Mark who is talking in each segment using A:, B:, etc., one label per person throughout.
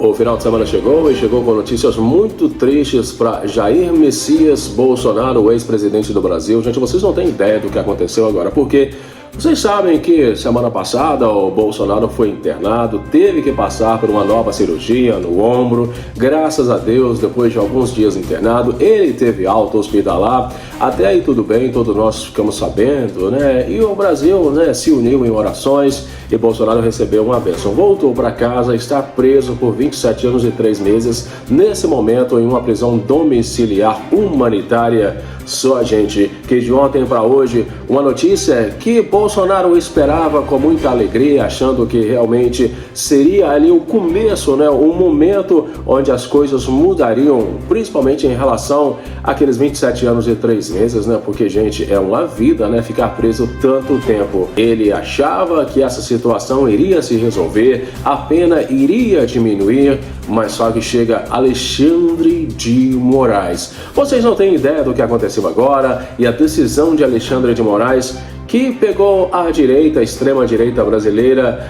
A: O final de semana chegou e chegou com notícias muito tristes para Jair Messias Bolsonaro, o ex-presidente do Brasil. Gente, vocês não têm ideia do que aconteceu agora, porque vocês sabem que semana passada o Bolsonaro foi internado, teve que passar por uma nova cirurgia no ombro. Graças a Deus, depois de alguns dias internado, ele teve alta hospitalar. Até aí tudo bem, todos nós ficamos sabendo, né? E o Brasil, né, se uniu em orações e Bolsonaro recebeu uma bênção. Voltou para casa, está preso por 27 anos e 3 meses, nesse momento em uma prisão domiciliar humanitária. Só, gente, que de ontem para hoje, uma notícia que Bolsonaro esperava com muita alegria, achando que realmente seria ali o começo, né, o momento onde as coisas mudariam, principalmente em relação àqueles 27 anos e 3 meses, né, porque, gente, é uma vida, né, ficar preso tanto tempo. Ele achava que essa situação iria se resolver, a pena iria diminuir, mas só que chega Alexandre de Moraes. Vocês não têm ideia do que aconteceu agora e a decisão de Alexandre de Moraes, que pegou a direita, a extrema-direita brasileira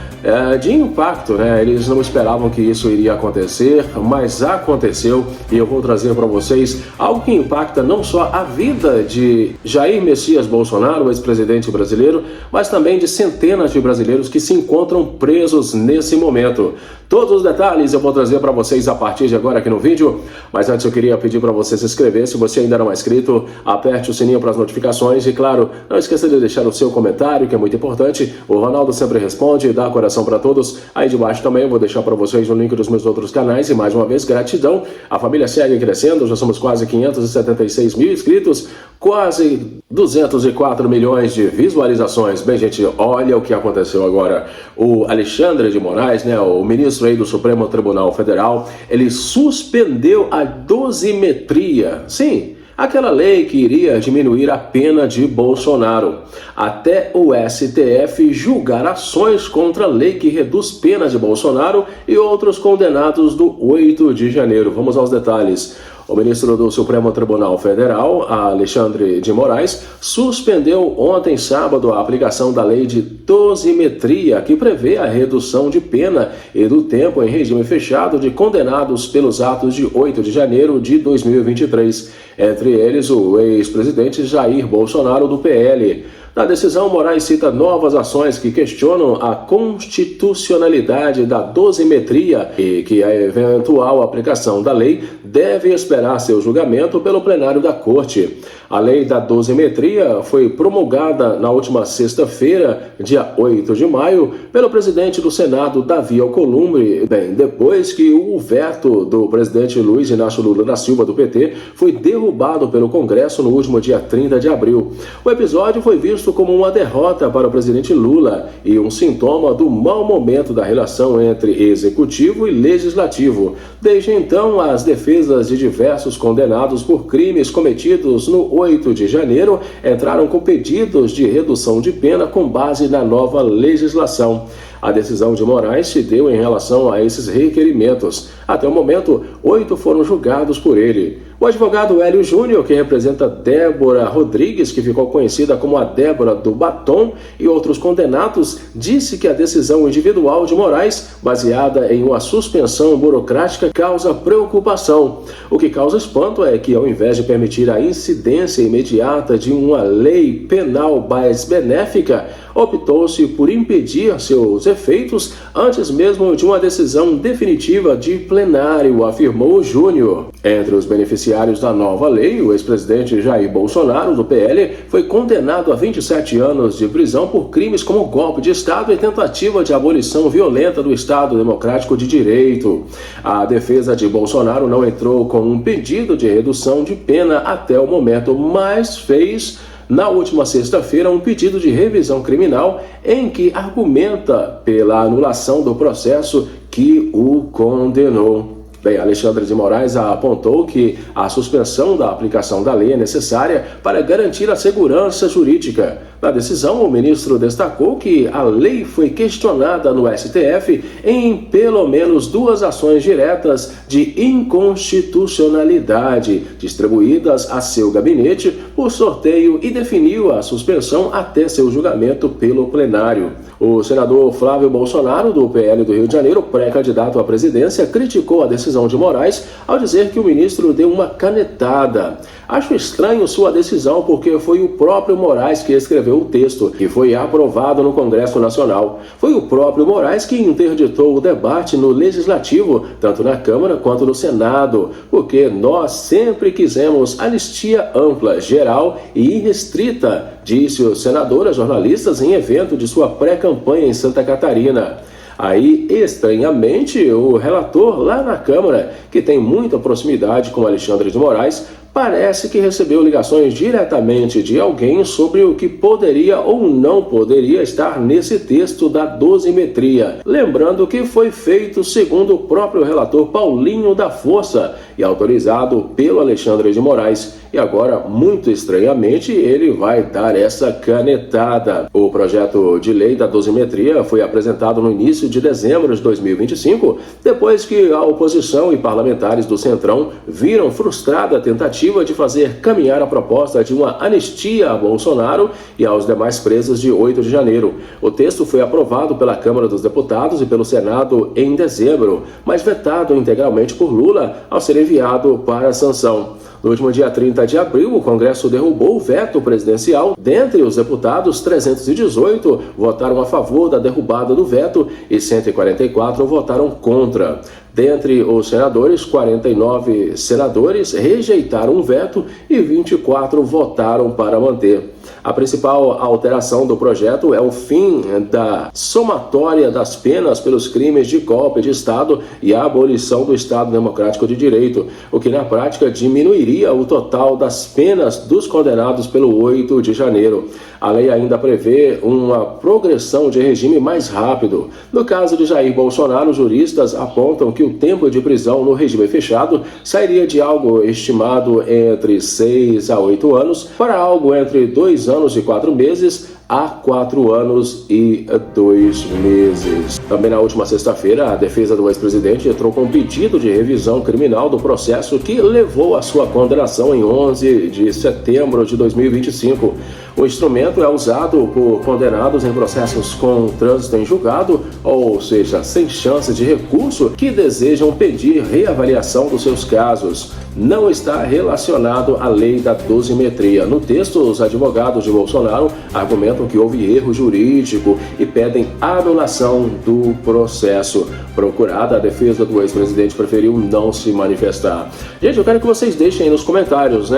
A: de impacto, né? Eles não esperavam que isso iria acontecer, mas aconteceu, e eu vou trazer para vocês algo que impacta não só a vida de Jair Messias Bolsonaro, ex-presidente brasileiro, mas também de centenas de brasileiros que se encontram presos nesse momento. Todos os detalhes eu vou trazer para vocês a partir de agora aqui no vídeo, mas antes eu queria pedir para você se inscrever. Se você ainda não é inscrito, aperte o sininho para as notificações e, claro, não esqueça de deixar o seu comentário, que é muito importante. O Ronaldo sempre responde e dá coração para todos. Aí de baixo também eu vou deixar para vocês o link dos meus outros canais e, mais uma vez, gratidão. A família segue crescendo, já somos quase 576 mil inscritos, quase 204 milhões de visualizações. Bem, gente, olha o que aconteceu agora. O Alexandre de Moraes, né, o ministro aí do Supremo Tribunal Federal, ele suspendeu a dosimetria. Sim, aquela lei que iria diminuir a pena de Bolsonaro, até o STF julgar ações contra a lei que reduz penas de Bolsonaro e outros condenados do 8 de janeiro. Vamos aos detalhes. O ministro do Supremo Tribunal Federal, Alexandre de Moraes, suspendeu ontem, sábado, a aplicação da lei de dosimetria, que prevê a redução de pena e do tempo em regime fechado de condenados pelos atos de 8 de janeiro de 2023. Entre eles, o ex-presidente Jair Bolsonaro, do PL. Na decisão, Moraes cita novas ações que questionam a constitucionalidade da dosimetria e que a eventual aplicação da lei deve esperar seu julgamento pelo plenário da Corte. A lei da dosimetria foi promulgada na última sexta-feira, dia 8 de maio, pelo presidente do Senado, Davi Alcolumbre, depois que o veto do presidente Luiz Inácio Lula da Silva, do PT, foi derrubado pelo Congresso no último dia 30 de abril. O episódio foi visto como uma derrota para o presidente Lula e um sintoma do mau momento da relação entre executivo e legislativo. Desde então, as defesas de diversos condenados por crimes cometidos no 8 de janeiro entraram com pedidos de redução de pena com base na nova legislação. A decisão de Moraes se deu em relação a esses requerimentos. Até o momento, 8 foram julgados por ele. O advogado Hélio Júnior, que representa Débora Rodrigues, que ficou conhecida como a Débora do Batom, e outros condenados, disse que a decisão individual de Moraes, baseada em uma suspensão burocrática, causa preocupação. O que causa espanto é que, ao invés de permitir a incidência imediata de uma lei penal mais benéfica, optou-se por impedir seus efeitos antes mesmo de uma decisão definitiva de plenário, afirmou Júnior. Entre os beneficiários da nova lei, o ex-presidente Jair Bolsonaro, do PL, foi condenado a 27 anos de prisão por crimes como golpe de Estado e tentativa de abolição violenta do Estado Democrático de Direito. A defesa de Bolsonaro não entrou com um pedido de redução de pena até o momento, mas fez na última sexta-feira um pedido de revisão criminal em que argumenta pela anulação do processo que o condenou. Bem, Alexandre de Moraes apontou que a suspensão da aplicação da lei é necessária para garantir a segurança jurídica. Na decisão, o ministro destacou que a lei foi questionada no STF em pelo menos 2 ações diretas de inconstitucionalidade, distribuídas a seu gabinete por sorteio, e definiu a suspensão até seu julgamento pelo plenário. O senador Flávio Bolsonaro, do PL do Rio de Janeiro, pré-candidato à presidência, criticou a decisão de Moraes ao dizer que o ministro deu uma canetada. Acho estranho sua decisão porque foi o próprio Moraes que escreveu o texto, que foi aprovado no Congresso Nacional. Foi o próprio Moraes que interditou o debate no Legislativo, tanto na Câmara quanto no Senado, porque nós sempre quisemos anistia ampla, geral e irrestrita, disse o senador a jornalistas em evento de sua pré-campanha em Santa Catarina. Aí, estranhamente, o relator lá na Câmara, que tem muita proximidade com Alexandre de Moraes, parece que recebeu ligações diretamente de alguém sobre o que poderia ou não poderia estar nesse texto da dosimetria. Lembrando que foi feito segundo o próprio relator Paulinho da Força e autorizado pelo Alexandre de Moraes. E agora, muito estranhamente, ele vai dar essa canetada. O projeto de lei da dosimetria foi apresentado no início de dezembro de 2025, depois que a oposição e parlamentares do Centrão viram frustrada a tentativa de fazer caminhar a proposta de uma anistia a Bolsonaro e aos demais presos de 8 de janeiro. O texto foi aprovado pela Câmara dos Deputados e pelo Senado em dezembro, mas vetado integralmente por Lula ao ser enviado para a sanção. No último dia 30 de abril, o Congresso derrubou o veto presidencial. Dentre os deputados, 318 votaram a favor da derrubada do veto e 144 votaram contra. Dentre os senadores, 49 senadores rejeitaram o veto e 24 votaram para manter. A principal alteração do projeto é o fim da somatória das penas pelos crimes de golpe de Estado e a abolição do Estado Democrático de Direito, o que na prática diminuiria o total das penas dos condenados pelo 8 de janeiro. A lei ainda prevê uma progressão de regime mais rápido. No caso de Jair Bolsonaro, juristas apontam que o tempo de prisão no regime fechado sairia de algo estimado entre 6 a 8 anos para algo entre 2 anos e 4 meses a 4 anos e 2 meses. Também na última sexta-feira, a defesa do ex-presidente entrou com um pedido de revisão criminal do processo que levou à sua condenação em 11 de setembro de 2025. O instrumento é usado por condenados em processos com trânsito em julgado, ou seja, sem chance de recurso, que desejam pedir reavaliação dos seus casos. Não está relacionado à lei da dosimetria. No texto, os advogados de Bolsonaro argumentam que houve erro jurídico e pedem anulação do processo. Procurada, a defesa do ex-presidente preferiu não se manifestar. Gente, eu quero que vocês deixem aí nos comentários,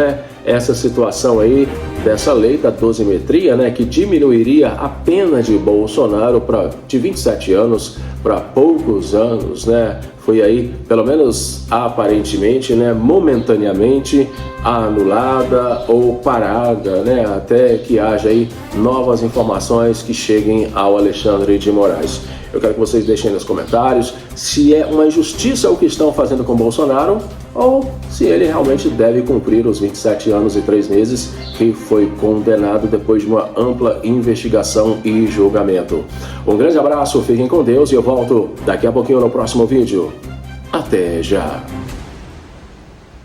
A: essa situação aí dessa lei da dosimetria, que diminuiria a pena de Bolsonaro de 27 anos para poucos anos, Foi aí, pelo menos aparentemente, momentaneamente anulada ou parada, até que haja aí novas informações que cheguem ao Alexandre de Moraes. Eu quero que vocês deixem nos comentários se é uma injustiça o que estão fazendo com Bolsonaro ou se ele realmente deve cumprir os 27 anos e 3 meses que foi condenado depois de uma ampla investigação e julgamento. Um grande abraço, fiquem com Deus e eu volto daqui a pouquinho no próximo vídeo. Até já!